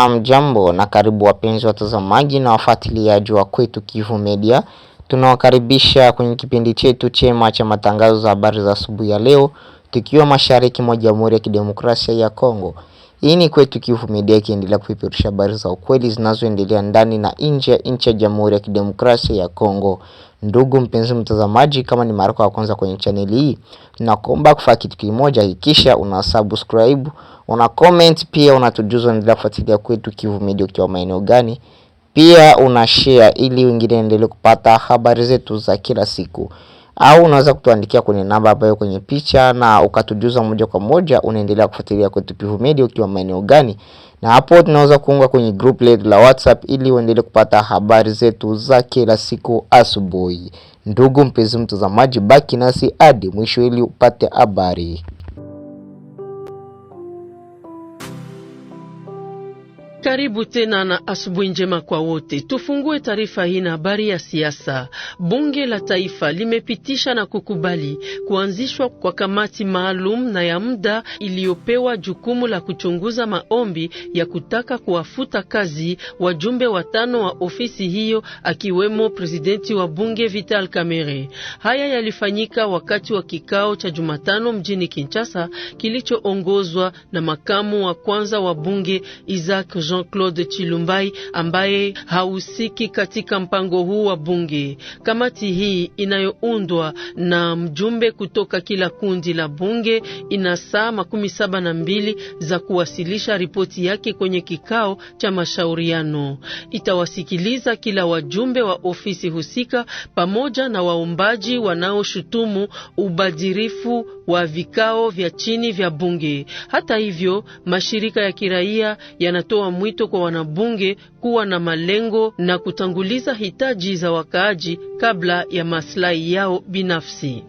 Jambo na karibu wapenzi watazamaji na wafuatiliaji wa Kwetu Kivu Media. Tunawakaribisha kwenye kipindi chetu chema cha matangazo za habari za asubuhi ya leo, tukiwa mashariki mwa Jamhuri ya Kidemokrasia ya Kongo. Hii ni Kwetu Kivu Media, ikiendelea kupeperusha habari za ukweli zinazoendelea ndani na nje ya nchi ya Jamhuri ya Kidemokrasia ya Kongo. Ndugu mpenzi mtazamaji, kama ni mara ya kwanza kwenye channel hii, nakuomba kufanya kitu kimoja, hakikisha una subscribe, una comment, pia unatujuza unaendelea kufuatilia Kwetu Kivu Media ukiwa maeneo gani. Pia una share ili wengine waendelee kupata habari zetu za kila siku. Au unaweza kutuandikia kwenye namba ambayo kwenye picha na ukatujuza moja kwa moja unaendelea kufuatilia Kwetu Kivu Media ukiwa maeneo gani. Na hapo tunaweza kuunga kwenye group letu la WhatsApp ili uendelee kupata habari zetu za kila siku asubuhi. Ndugu mpenzi mtazamaji, baki nasi hadi mwisho ili upate habari. Karibu tena na asubuhi njema kwa wote. Tufungue taarifa hii na habari ya siasa. Bunge la Taifa limepitisha na kukubali kuanzishwa kwa kamati maalum na ya muda iliyopewa jukumu la kuchunguza maombi ya kutaka kuwafuta kazi wajumbe 5 wa ofisi hiyo, akiwemo presidenti wa bunge Vital Kamerhe. Haya yalifanyika wakati wa kikao cha Jumatano mjini Kinshasa kilichoongozwa na makamu wa kwanza wa bunge Isaac Jean-Claude Chilumbai, ambaye hausiki katika mpango huu wa bunge. Kamati hii inayoundwa na mjumbe kutoka kila kundi la bunge ina saa 72 za kuwasilisha ripoti yake kwenye kikao cha mashauriano. Itawasikiliza kila wajumbe wa ofisi husika pamoja na waombaji wanaoshutumu ubadhirifu wa vikao vya chini vya bunge. Hata hivyo, mashirika ya kiraia yanatoa mwito kwa wanabunge kuwa na malengo na kutanguliza hitaji za wakaaji kabla ya maslahi yao binafsi.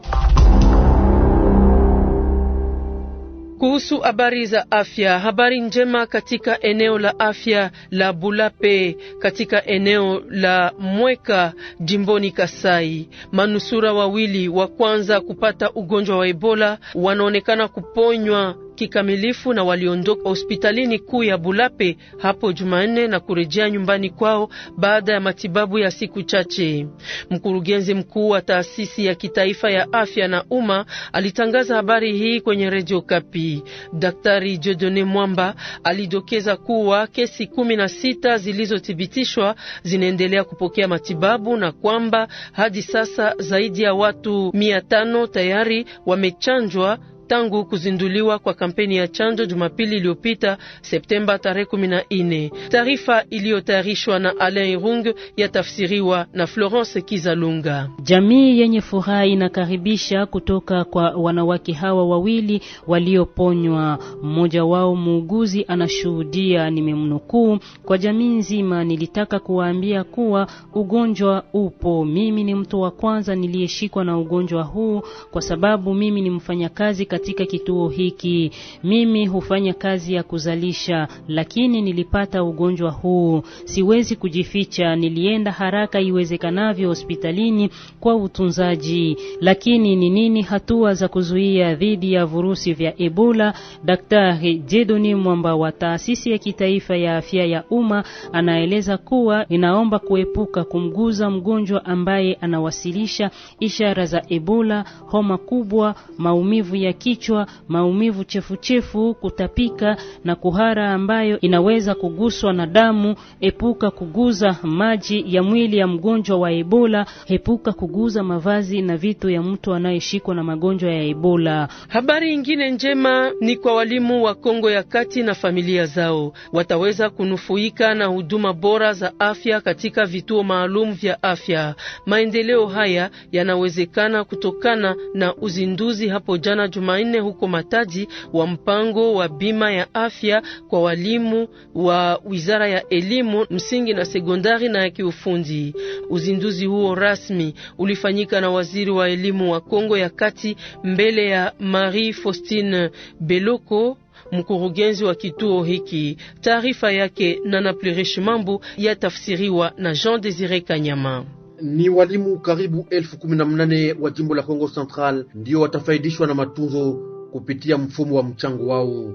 Kuhusu habari za afya, habari njema katika eneo la afya la Bulape katika eneo la Mweka jimboni Kasai. Manusura wawili wa kwanza kupata ugonjwa wa Ebola wanaonekana kuponywa kikamilifu na waliondoka hospitalini kuu ya Bulape hapo Jumanne na kurejea nyumbani kwao baada ya matibabu ya siku chache. Mkurugenzi mkuu wa taasisi ya kitaifa ya afya na umma alitangaza habari hii kwenye Radio Kapi. Daktari Dieudonné Mwamba alidokeza kuwa kesi 16 zilizothibitishwa zinaendelea kupokea matibabu na kwamba hadi sasa zaidi ya watu 500 tayari wamechanjwa tangu kuzinduliwa kwa kampeni ya chanjo Jumapili iliyopita Septemba tarehe 14. Taarifa iliyotayarishwa na Alain Irung yatafsiriwa na Florence Kizalunga. Jamii yenye furaha inakaribisha kutoka kwa wanawake hawa wawili walioponywa. Mmoja wao muuguzi anashuhudia, nimemnukuu: kwa jamii nzima nilitaka kuwaambia kuwa ugonjwa upo. Mimi ni mtu wa kwanza niliyeshikwa na ugonjwa huu kwa sababu mimi ni mfanyakazi katika kituo hiki. Mimi hufanya kazi ya kuzalisha, lakini nilipata ugonjwa huu. Siwezi kujificha, nilienda haraka iwezekanavyo hospitalini kwa utunzaji. Lakini ni nini hatua za kuzuia dhidi ya virusi vya Ebola? Daktari Dieudonné Mwamba wa taasisi ya kitaifa ya afya ya umma anaeleza kuwa inaomba kuepuka kumguza mgonjwa ambaye anawasilisha ishara za Ebola: homa kubwa, maumivu ya kichwa, maumivu chefu-chefu, kutapika na kuhara ambayo inaweza kuguswa na damu. Epuka kuguza maji ya mwili ya mgonjwa wa Ebola. Epuka kuguza mavazi na vitu ya mtu anayeshikwa na magonjwa ya Ebola. Habari nyingine njema ni kwa walimu wa Kongo ya Kati na familia zao. Wataweza kunufaika na huduma bora za afya katika vituo maalum vya afya. Maendeleo haya yanawezekana kutokana na uzinduzi hapo jana Jumanne huko Matadi wa mpango wa bima ya afya kwa walimu wa Wizara ya Elimu msingi na sekondari na ya kiufundi. Uzinduzi huo rasmi ulifanyika na waziri wa elimu wa Kongo ya Kati mbele ya Marie Faustine Beloko, mkurugenzi wa kituo hiki. Taarifa yake na Naplerish Mambu yatafsiriwa na Jean Désiré Kanyama. Ni walimu karibu 18,000 wa jimbo la Kongo Central ndio watafaidishwa na matunzo kupitia mfumo wa mchango wao.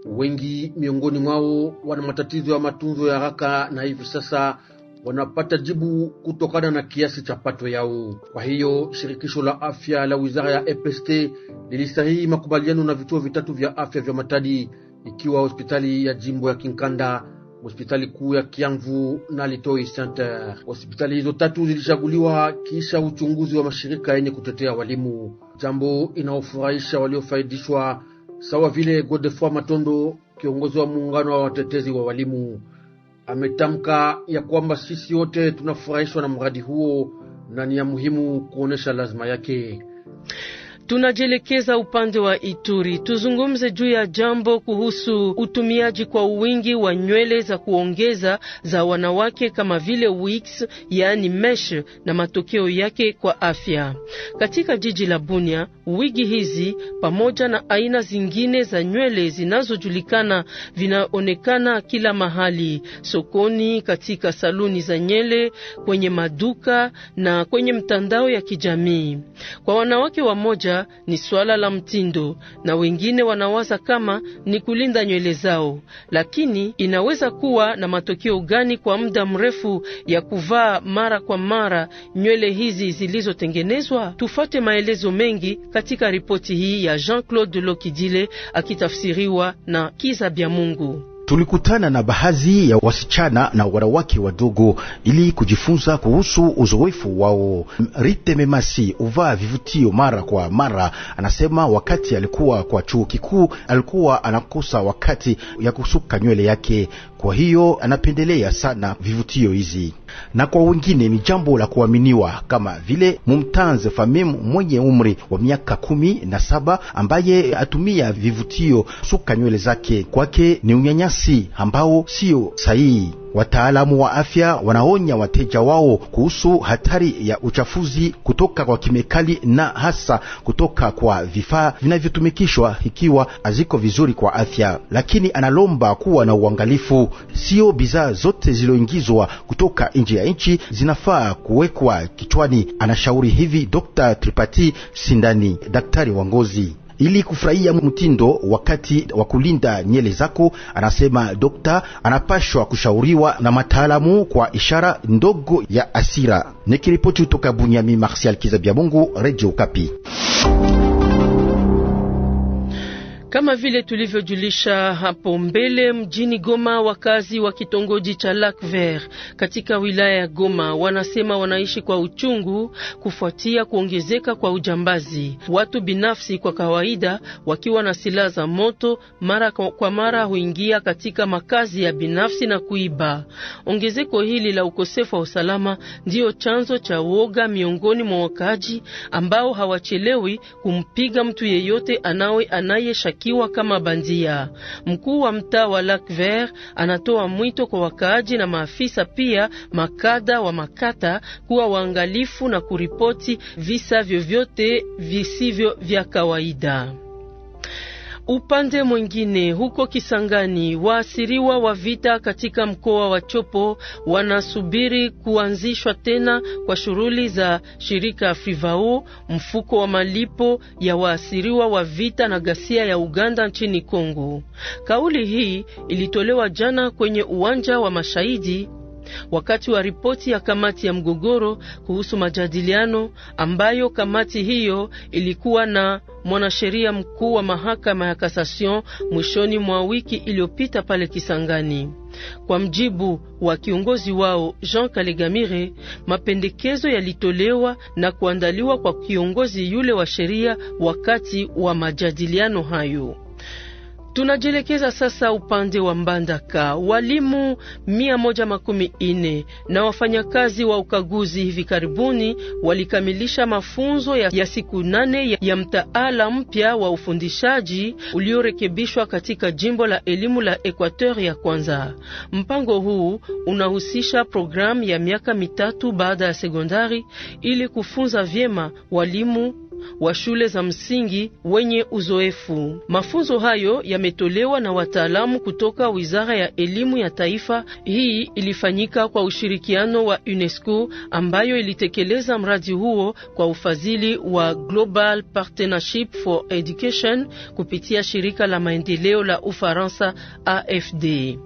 Wengi miongoni mwao wana matatizo ya matunzo ya haraka na hivi sasa wanapata jibu kutokana na kiasi cha pato yao. Kwa hiyo shirikisho la afya la wizara ya EPST lilisahihi makubaliano na vituo vitatu vya afya vya Matadi, ikiwa hospitali ya jimbo ya Kinkanda, hospitali kuu ya Kiamvu na Litoi Center. Hospitali hizo tatu zilichaguliwa kisha uchunguzi wa mashirika yenye kutetea walimu, jambo inaofurahisha waliofaidishwa, sawa vile Godefroid Matondo, kiongozi wa muungano wa watetezi wa walimu. Ametamka ya kwamba sisi wote tunafurahishwa na mradi huo na ni ya muhimu kuonesha lazima yake. Tunajelekeza upande wa Ituri, tuzungumze juu ya jambo kuhusu utumiaji kwa wingi wa nywele za kuongeza za wanawake kama vile wigs, yaani mesh, na matokeo yake kwa afya. Katika jiji la Bunia, wigi hizi pamoja na aina zingine za nywele zinazojulikana vinaonekana kila mahali, sokoni, katika saluni za nywele, kwenye maduka na kwenye mtandao ya kijamii. Kwa wanawake wamoja ni swala la mtindo na wengine wanawaza kama ni kulinda nywele zao, lakini inaweza kuwa na matokeo gani kwa muda mrefu ya kuvaa mara kwa mara nywele hizi zilizotengenezwa? Tufate maelezo mengi katika ripoti hii ya Jean-Claude Lokidile akitafsiriwa na Kiza Byamungu. Tulikutana na baadhi ya wasichana na wanawake wadogo ili kujifunza kuhusu uzoefu wao. Rite Memasi uvaa vivutio mara kwa mara. Anasema wakati alikuwa kwa chuo kikuu alikuwa anakosa wakati ya kusuka nywele yake, kwa hiyo anapendelea sana vivutio hizi. Na kwa wengine ni jambo la kuaminiwa, kama vile Mumtanze Famim mwenye umri wa miaka 17 ambaye atumia vivutio suka nywele zake. Kwake ni unyanyasi ambao sio sahihi. Wataalamu wa afya wanaonya wateja wao kuhusu hatari ya uchafuzi kutoka kwa kemikali na hasa kutoka kwa vifaa vinavyotumikishwa ikiwa haziko vizuri kwa afya. Lakini analomba kuwa na uangalifu, sio bidhaa zote zilizoingizwa kutoka nje ya nchi zinafaa kuwekwa kichwani. Anashauri hivi Dr. Tripati Sindani, daktari wa ngozi. Ili kufurahia mtindo wakati wa kulinda nywele zako, anasema dokta anapashwa kushauriwa na mataalamu kwa ishara ndogo ya asira. Nikiripoti kutoka Bunyami, Martial Kizabiamungu, Radio Okapi. Kama vile tulivyojulisha hapo mbele, mjini Goma, wakazi wa kitongoji cha Lac Vert katika wilaya ya Goma wanasema wanaishi kwa uchungu kufuatia kuongezeka kwa ujambazi. Watu binafsi kwa kawaida wakiwa na silaha za moto mara kwa mara huingia katika makazi ya binafsi na kuiba. Ongezeko hili la ukosefu wa usalama ndio chanzo cha woga miongoni mwa wakazi ambao hawachelewi kumpiga mtu yeyote anayeshaki kama bandia. Mkuu wa mtaa wa Lac Vert anatoa mwito kwa wakaaji na maafisa pia makada wa makata kuwa waangalifu na kuripoti visa vyovyote visivyo vya kawaida. Upande mwingine, huko Kisangani, waasiriwa wa vita katika mkoa wa Chopo wanasubiri kuanzishwa tena kwa shughuli za shirika Frivao, mfuko wa malipo ya waasiriwa wa vita na ghasia ya Uganda nchini Kongo. Kauli hii ilitolewa jana kwenye uwanja wa mashahidi wakati wa ripoti ya kamati ya mgogoro kuhusu majadiliano ambayo kamati hiyo ilikuwa na mwanasheria mkuu wa mahakama ya Cassation mwishoni mwa wiki iliyopita pale Kisangani. Kwa mjibu wa kiongozi wao Jean Kalegamire, mapendekezo yalitolewa na kuandaliwa kwa kiongozi yule wa sheria wakati wa majadiliano hayo. Tunajelekeza sasa upande wa Mbandaka. Walimu 114 na wafanyakazi wa ukaguzi hivi karibuni walikamilisha mafunzo ya siku 8 ya mtaala mpya wa ufundishaji uliorekebishwa katika jimbo la elimu la Equateur ya kwanza. Mpango huu unahusisha programu ya miaka 3 baada ya sekondari ili kufunza vyema walimu wa shule za msingi wenye uzoefu. Mafunzo hayo yametolewa na wataalamu kutoka Wizara ya Elimu ya Taifa. Hii ilifanyika kwa ushirikiano wa UNESCO ambayo ilitekeleza mradi huo kwa ufadhili wa Global Partnership for Education kupitia shirika la maendeleo la Ufaransa AFD.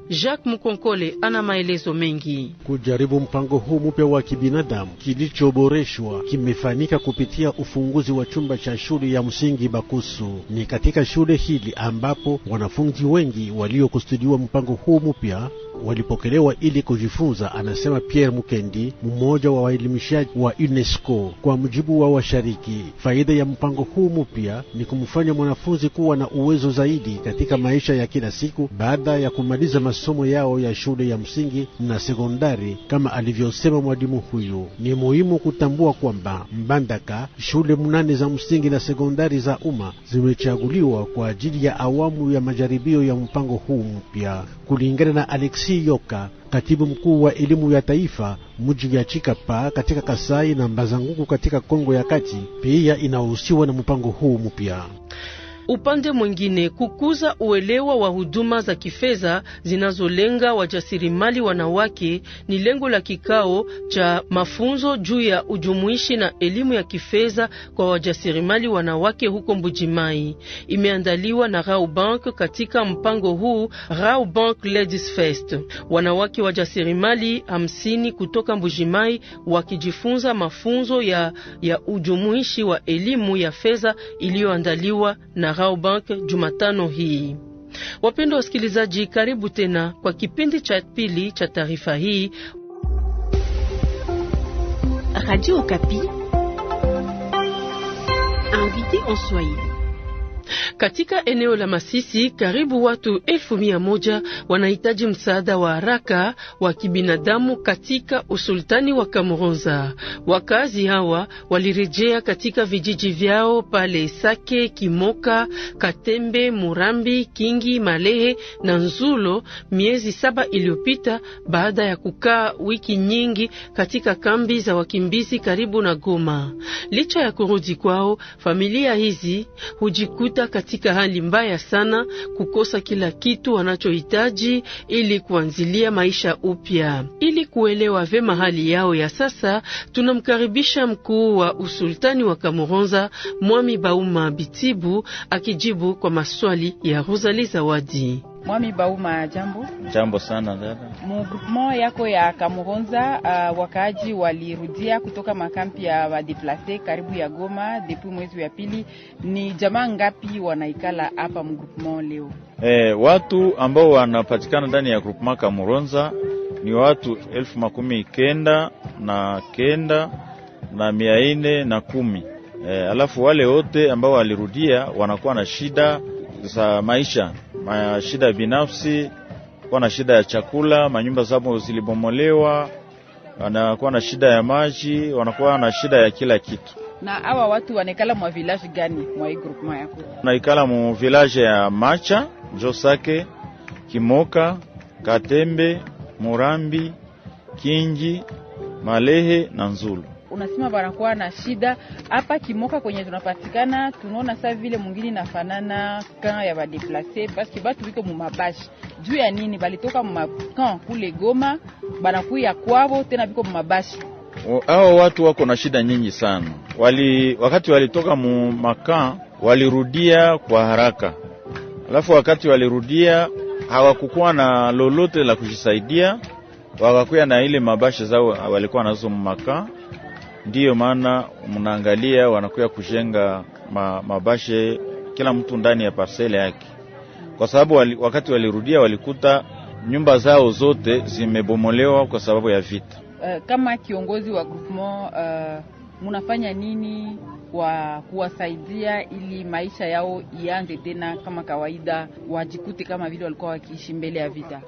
Jacques Mukonkole ana maelezo mengi. Kujaribu mpango huu mpya wa kibinadamu kilichoboreshwa kimefanyika kupitia ufunguzi wa chumba cha shule ya msingi Bakusu. Ni katika shule hili ambapo wanafunzi wengi waliokusudiwa mpango huu mpya walipokelewa ili kujifunza, anasema Pierre Mukendi, mmoja wa waelimishaji wa UNESCO. Kwa mujibu wa washariki, faida ya mpango huu mpya ni kumfanya mwanafunzi kuwa na uwezo zaidi katika maisha ya kila siku baada ya kumaliza masomo yao ya shule ya msingi na sekondari. Kama alivyosema mwalimu huyu, ni muhimu kutambua kwamba Mbandaka shule 8 za msingi na sekondari za umma zimechaguliwa kwa ajili ya awamu ya majaribio ya mpango huu mpya. Kulingana na Alexi Yoka, katibu mkuu wa elimu ya taifa, mji ya Chikapa katika Kasai na Mbazanguku katika Kongo ya Kati pia inahusiwa na mpango huu mpya. Upande mwingine, kukuza uelewa wa huduma za kifedha zinazolenga wajasirimali wanawake ni lengo la kikao cha mafunzo juu ya ujumuishi na elimu ya kifedha kwa wajasirimali wanawake huko Mbujimai. Imeandaliwa na Rao Bank. Katika mpango huu, Rao Bank Ladies Fest, wanawake wajasirimali 50 kutoka Mbujimai wakijifunza mafunzo ya ujumuishi wa elimu ya fedha iliyoandaliwa na Rao Bank Jumatano hii. Wapendwa wasikilizaji, karibu tena kwa kipindi cha pili cha taarifa hii. Radio Okapi, invité en Swahili. Katika eneo la Masisi, karibu watu 1,100 wanahitaji msaada wa haraka wa kibinadamu katika usultani wa Kamuronza. Wakazi hawa walirejea katika vijiji vyao pale Sake, Kimoka, Katembe, Murambi, Kingi, Malehe na Nzulo miezi 7 iliyopita baada ya kukaa wiki nyingi katika kambi za wakimbizi karibu na Goma. Licha ya kurudi kwao, familia hizi hujikuta katika hali mbaya sana, kukosa kila kitu wanachohitaji ili kuanzilia maisha upya. Ili kuelewa vema hali yao ya sasa, tunamkaribisha mkuu wa usultani wa Kamuronza, Mwami Bauma Bitibu, akijibu kwa maswali ya Rosalie Zawadi. Mwami Bauma, jambo. Jambo sana dada. Mugroupement yako ya Kamuronza, wakaaji walirudia kutoka makampi ya wadeplace karibu ya Goma depuis mwezi wa pili. Ni jamaa ngapi wanaikala hapa mugroupement leo? Watu ambao wanapatikana ndani ya groupement Kamuronza ni watu 19,410. Alafu wale wote ambao walirudia wanakuwa na shida za maisha, shida binafsi, kwa na shida ya chakula, manyumba zao zilibomolewa, wanakuwa na shida ya maji, wanakuwa na shida ya kila kitu. Na hawa watu wanekala mwa village gani mwa hii groupement yako? Wanaikala mu village ya Macha, Josake, Kimoka, Katembe, Murambi, Kingi, Malehe na Nzulu. Unasema banakuwa na shida hapa Kimoka kwenye tunapatikana, tunaona saa vile mwingine nafanana kan ya badeplace parce que batu biko mu mabashi. Juu ya nini balitoka mu makan kule Goma banakuya kwao tena biko mu mabashi? Hao watu wako na shida nyingi sana. Wakati walitoka mu makan walirudia kwa haraka. Alafu wakati walirudia hawakukuwa na lolote la kujisaidia, wakakuya na ile mabashi zao walikuwa nazo mu makan. Ndiyo maana mnaangalia wanakuya kujenga mabashe kila mtu ndani ya parcele yake, kwa sababu wakati walirudia walikuta nyumba zao zote zimebomolewa kwa sababu ya vita. Kama kiongozi wa groupement, mnafanya nini kwa kuwasaidia ili maisha yao ianze tena kama kawaida, wajikute kama vile walikuwa wakiishi mbele ya vita?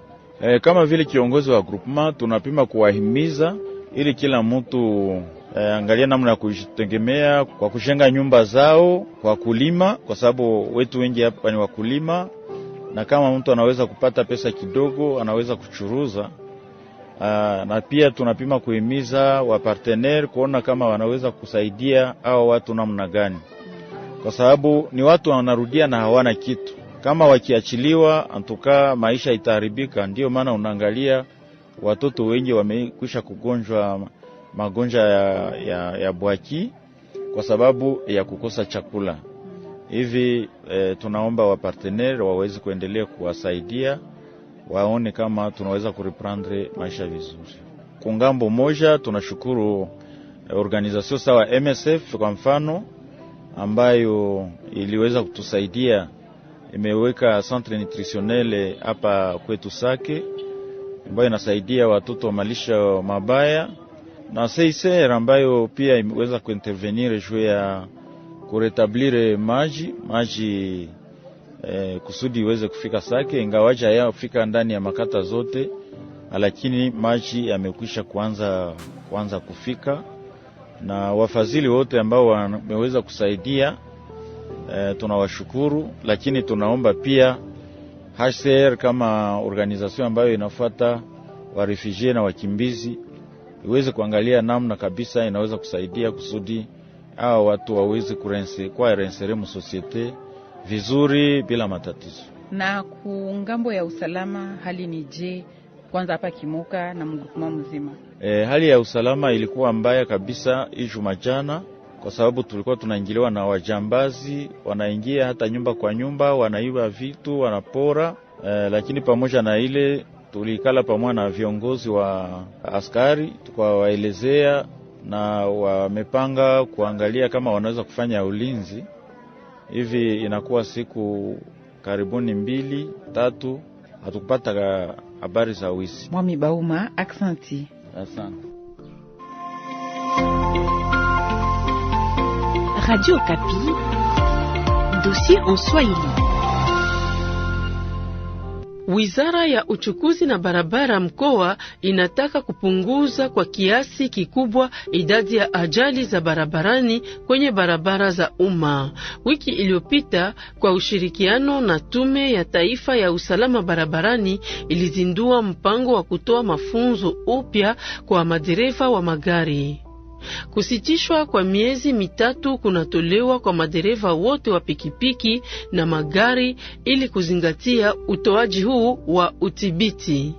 Kama vile kiongozi wa groupement tunapima kuwahimiza ili kila mtu angalia namna ya kujitegemea kwa kujenga nyumba zao, kwa kulima, kwa sababu wetu wengi hapa ni wakulima, na kama mtu anaweza kupata pesa kidogo anaweza kuchuruza. Na pia tunapima kuhimiza wa partenaire kuona kama wanaweza kusaidia hao watu namna gani. kwa sababu ni watu wanarudia na hawana kitu. Kama wakiachiliwa, antuka maisha itaharibika. Ndio maana unaangalia watoto wengi wamekwisha kugonjwa magonjwa ya bwaki kwa sababu ya kukosa chakula. Hivi tunaomba wapartenere waweze kuendelea kuwasaidia, waone kama tunaweza kureprendre maisha vizuri. Kwa ngambo moja tunashukuru organization sawa MSF kwa mfano ambayo iliweza kutusaidia, imeweka centre nutritionnel hapa kwetu Sake ambayo inasaidia watoto wa malisho mabaya, na CICR ambayo pia imeweza kuintervenir juu ya kuretablir maji kusudi iweze kufika Sake, ingawaja yao kufika ndani ya makata zote, lakini maji yamekwisha kuanza kufika. Na wafadhili wote ambao wameweza kusaidia tunawashukuru, lakini tunaomba pia HCR kama organization ambayo inafuata wa refugee na wakimbizi iweze kuangalia namna kabisa inaweza kusaidia kusudi hao watu waweze kureinsere mu societe vizuri bila matatizo. Na kungambo ya usalama hali ni je kwanza hapa Kimoka na mgutuma mzima? Hali ya usalama ilikuwa mbaya kabisa Ijumaa jana, kwa sababu tulikuwa tunaingiliwa na wajambazi, wanaingia hata nyumba kwa nyumba, wanaiba vitu, wanapora. Lakini pamoja na ile tulikala pamoja na viongozi wa askari tukawaelezea na wamepanga kuangalia kama wanaweza kufanya ulinzi. Hivi inakuwa siku karibuni 2-3 hatukupata habari za wizi. Mwami Bauma, aksanti. Asante. Radio Okapi, dossier en Swahili. Wizara ya uchukuzi na barabara mkoa inataka kupunguza kwa kiasi kikubwa idadi ya ajali za barabarani kwenye barabara za umma. Wiki iliyopita, kwa ushirikiano na Tume ya Taifa ya Usalama Barabarani, ilizindua mpango wa kutoa mafunzo upya kwa madereva wa magari. Kusitishwa kwa miezi 3 kunatolewa kwa madereva wote wa pikipiki na magari ili kuzingatia utoaji huu wa udhibiti.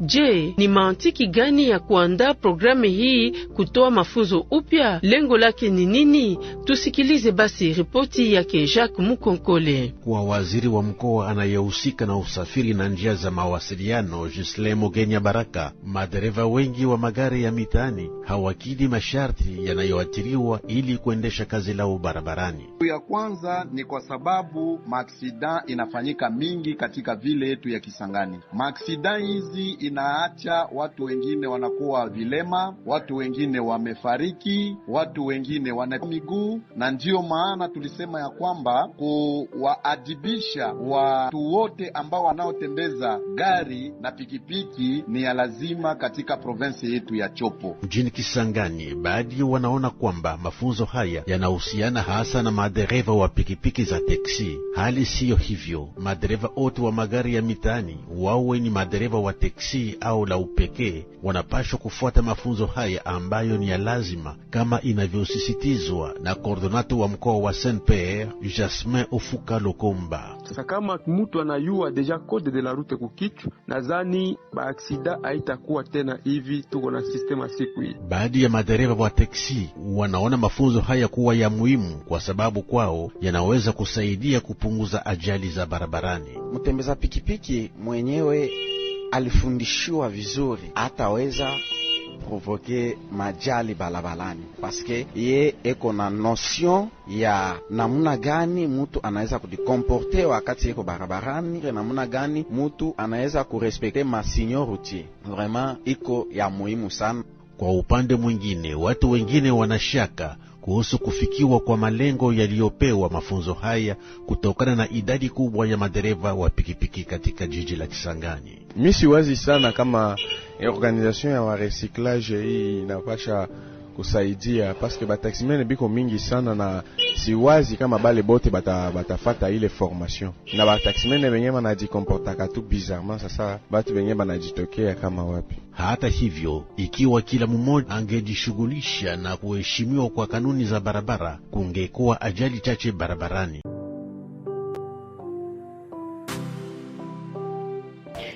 Je, ni mantiki gani ya kuandaa programu hii kutoa mafunzo upya? Lengo lake ni nini? Tusikilize basi ripoti yake Jacques Mukonkole. Kwa waziri wa mkoa anayehusika na usafiri na njia za mawasiliano Gisle Mogenya Baraka, madereva wengi wa magari ya mitaani hawakidhi masharti yanayoathiriwa ili kuendesha kazi lao barabarani. Ya kwanza ni kwa sababu maaksida inafanyika mingi katika vile yetu ya Kisangani. Maaksida hizi inaacha watu wengine wanakuwa vilema, watu wengine wamefariki, watu wengine wana miguu, na ndio maana tulisema ya kwamba kuwaadibisha watu wote ambao wanaotembeza gari na pikipiki ni ya lazima katika province yetu ya Chopo. Mjini Kisangani, baadhi wanaona kwamba mafunzo haya yanahusiana hasa na madereva wa pikipiki za teksi. Hali siyo hivyo. Madereva wote wa magari ya mitaani, wawe ni madereva wa teksi au la upekee, wanapaswa kufuata mafunzo haya ambayo ni ya lazima kama inavyosisitizwa na koordonato wa mkoa wa Saint-Pierre Jasmin Ofuka Lokomba. Sasa kama mtu anayua deja code de la route kukichwa, nadhani baaksida haitakuwa tena hivi. Tuko na sistema siku hii. Baadhi ya madereva wa teksi wanaona mafunzo haya kuwa ya muhimu kwa sababu kwao yanaweza kusaidia kupunguza ajali za barabarani. Mtembeza pikipiki mwenyewe alifundishiwa vizuri, hataweza provoke majali balabalani, paske ye eko na notion ya namuna gani mutu anaweza kujikomporte wakati eko barabarani, namuna gani mutu anaweza kurespekte masinyo routier. Vraiment iko ya muhimu sana. Kwa upande mwingine, watu wengine wanashaka kuhusu kufikiwa kwa malengo yaliyopewa mafunzo haya kutokana na idadi kubwa ya madereva wa pikipiki katika jiji la Kisangani. Mimi siwazi sana kama organization ya recyclage hii inapasha kusaidia paske bataximene biko mingi sana na siwazi kama bale bote batafata ile formation na bataximene benye banajikomportaka tu bizarrement. Sasa batu benye banajitokea kama wapi. Hata hivyo, ikiwa kila mmoja angejishughulisha na kuheshimiwa kwa kanuni za barabara, kungekuwa ajali chache barabarani.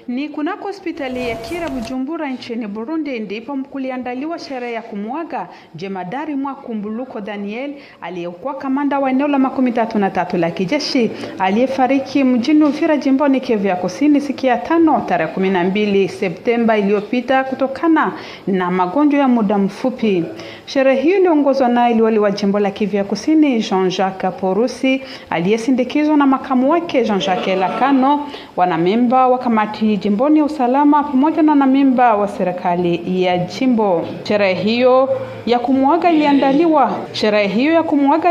Ni kunako hospitali ya Kira Bujumbura nchini Burundi ndipo kuliandaliwa sherehe ya kumwaga jemadari Mwakumbuluko Daniel aliyekuwa kamanda wa eneo la 33 la kijeshi aliyefariki mjini Uvira jimboni Kivu ya Kusini siku ya 5 tarehe 12 Septemba iliyopita kutokana na magonjwa ya muda mfupi. Sherehe hiyo iliongozwa na liwali wa jimbo la Kivu ya Kusini Jean-Jacques Porusi aliyesindikizwa na makamu wake Jean-Jacques Lakano, wanamemba wa kamati jimboni ya usalama pamoja na wanamemba wa serikali ya jimbo. Sherehe hiyo ya kumwaga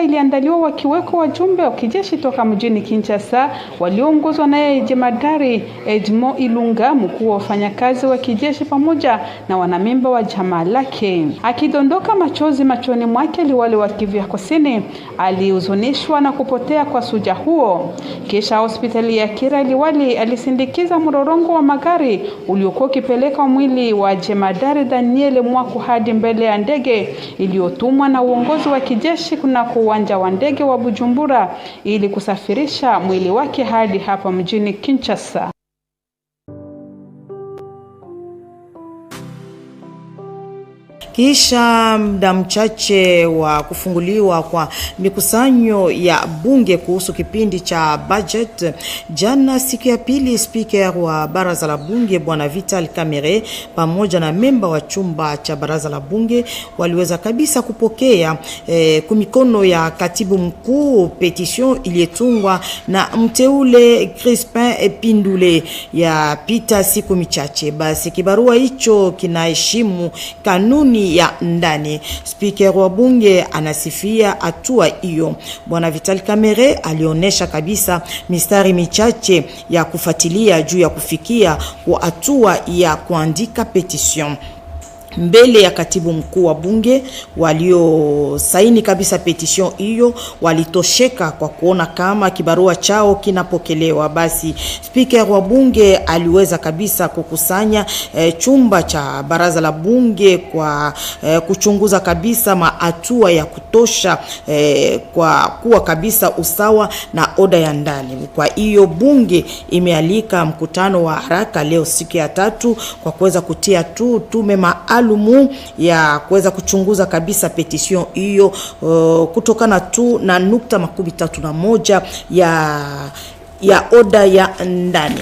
iliandaliwa wakiweko wajumbe wa kijeshi toka mjini Kinshasa walioongozwa na jemadari Edmond Ilunga, mkuu wa wafanyakazi wa kijeshi pamoja na wanamemba wa jamaa lake. Akidondoka machozi machoni mwake, liwali wa Kivu ya Kusini alihuzunishwa na kupotea kwa suja huo. Kisha hospitali ya Kira, liwali alisindikiza mrorongo wa magari uliokuwa ukipeleka mwili wa jemadari Daniel Mwaku hadi mbele ya ndege iliyotumwa na uongozi wa kijeshi kunako uwanja wa ndege wa Bujumbura ili kusafirisha mwili wake hadi hapa mjini Kinshasa. Kisha muda mchache wa kufunguliwa kwa mikusanyo ya bunge kuhusu kipindi cha budget, jana siku ya pili, speaker wa baraza la bunge bwana Vital Kamerhe pamoja na memba wa chumba cha baraza la bunge waliweza kabisa kupokea kumikono ya katibu mkuu petition iliyotungwa na mteule Crispin Pindule ya pita siku michache. Basi kibarua hicho kinaheshimu kanuni ya ndani. Speaker wa bunge anasifia hatua hiyo. Bwana Vital Kamerhe alionyesha kabisa mistari michache ya kufuatilia juu ya kufikia kwa hatua ya kuandika petition. Mbele ya katibu mkuu wa bunge walio saini kabisa petition hiyo walitosheka kwa kuona kama kibarua chao kinapokelewa. Basi speaker wa bunge aliweza kabisa kukusanya chumba cha baraza la bunge kwa kuchunguza kabisa hatua ya kutosha kwa kuwa kabisa usawa na oda ya ndani. Kwa hiyo bunge imealika mkutano wa haraka leo siku ya 3 kwa kuweza kutia tume maalum ya kuweza kuchunguza kabisa petition hiyo kutokana tu na nukta 31 ya oda ya ndani.